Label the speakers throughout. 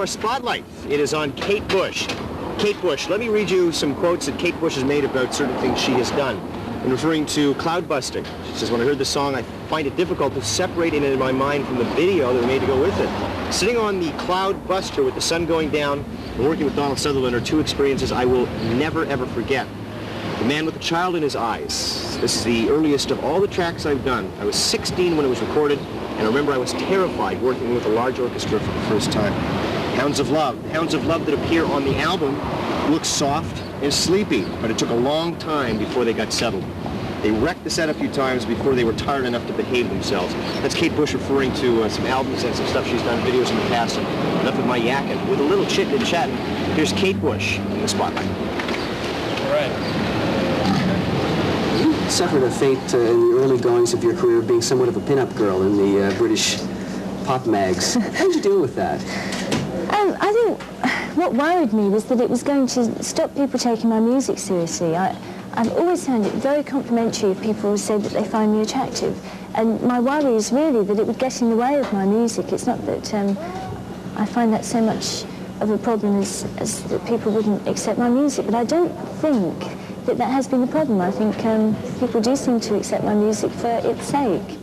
Speaker 1: our spotlight. It is on Kate Bush. Kate Bush, let me read you some quotes that Kate Bush has made about certain things she has done. In referring to cloud busting, she says, when I heard the song, I find it difficult to separate it in my mind from the video that we made to go with it. Sitting on the cloud buster with the sun going down and working with Donald Sutherland are two experiences I will never, ever forget. The Man with a Child in His Eyes. This is the earliest of all the tracks I've done. I was 16 when it was recorded, and I remember I was terrified working with a large orchestra for the first time. Hounds of Love. The Hounds of Love that appear on the album look soft and sleepy, but it took a long time before they got settled. They wrecked the set a few times before they were tired enough to behave themselves. That's Kate Bush referring to some albums and some stuff she's done, videos in the past, and enough of my yakking. With a little chit and chatting, here's Kate Bush in the spotlight.
Speaker 2: All right.
Speaker 3: You suffered a fate in the early goings of your career being somewhat of a pin-up girl in the British pop mags. How did you deal with that?
Speaker 4: I think what worried me was that it was going to stop people taking my music seriously. I've always found it very complimentary if people say that they find me attractive. And my worry is really that it would get in the way of my music. It's not that I find that so much of a problem as that people wouldn't accept my music. But I don't think that has been the problem. I think people do seem to accept my music for its sake.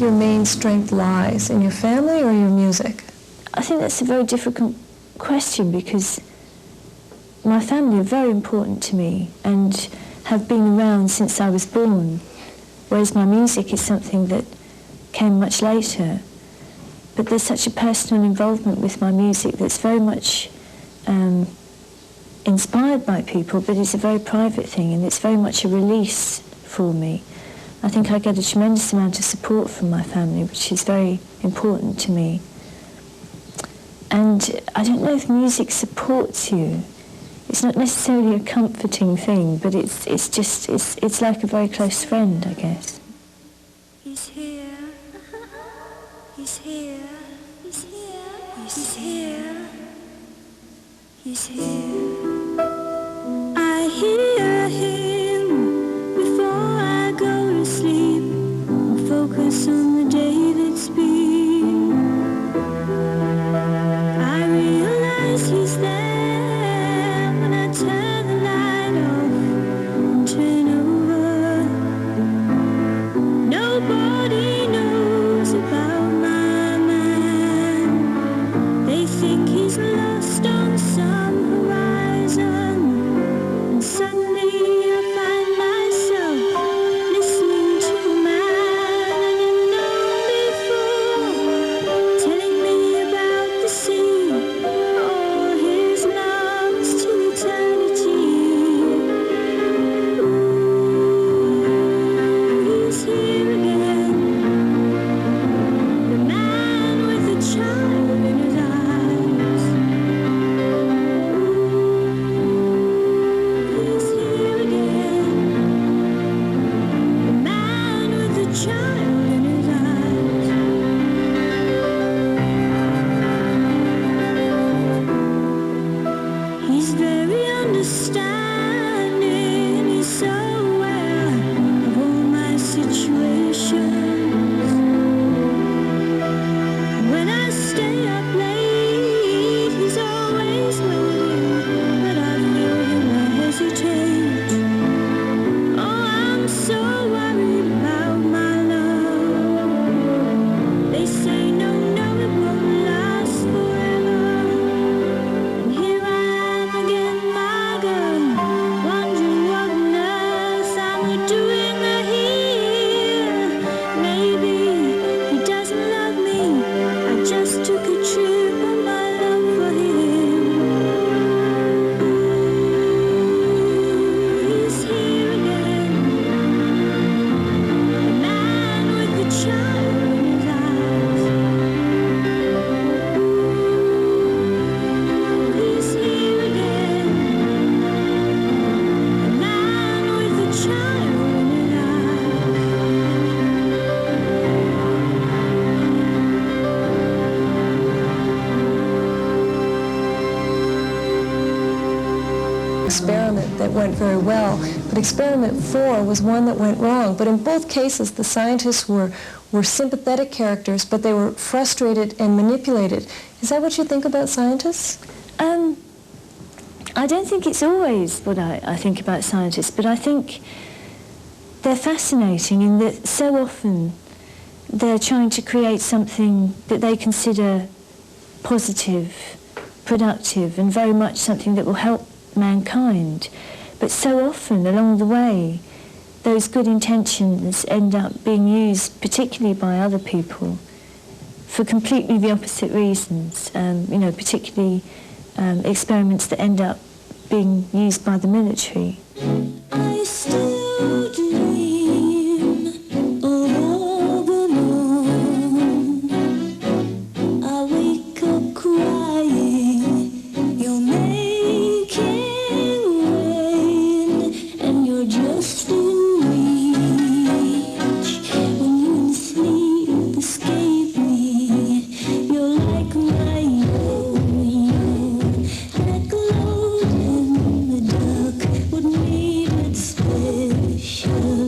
Speaker 5: your main strength lies? In your family or your music?
Speaker 4: I think that's a very difficult question because my family are very important to me and have been around since I was born, whereas my music is something that came much later. But there's such a personal involvement with my music that's very much inspired by people, but it's a very private thing and it's very much a release for me. I think I get a tremendous amount of support from my family, which is very important to me. And I don't know if music supports you. It's not necessarily a comforting thing, but it's like a very close friend, I guess.
Speaker 6: He's here. He's here. He's here. He's here. He's here. I hear him before I go to sleep. I focus on the day that's been. I realize he's there when I turn the light off and turn over. Nobody knows about my man. They think he's lost on some horizon. And suddenly I find myself listening to a man I didn't know before, telling me about the sea, all his loves to eternity. He's here again, the man with the child in his eyes. He's here again, the man with the child in his eyes. He's very understanding, he's so aware of all my situations. When I stay up late, he's always waiting, but I feel him, I hesitate. Oh, I'm so worried about my love. They say no, it won't last forever. And here I am again, my girl, wondering what on earth I'm doing here. Maybe he doesn't love me. I just took a trip on my love for him. He's here again, the man with the child in his eyes. He's here again, the man with the child in his
Speaker 5: Experiment that went very well, but experiment 4 was one that went wrong. But in both cases, the scientists were sympathetic characters, but they were frustrated and manipulated. Is that what you think about scientists?
Speaker 4: I don't think it's always what I think about scientists, but I think they're fascinating in that so often they're trying to create something that they consider positive, productive, and very much something that will help mankind. But so often along the way, those good intentions end up being used, particularly by other people, for completely the opposite reasons. Particularly experiments that end up being used by the military.
Speaker 6: I still dream of all the moon. I wake up crying. You're making rain, and you're just in reach. When you in sleep escape me, you're like my yo-yo, that glowed in the dark. What made it special?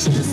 Speaker 6: just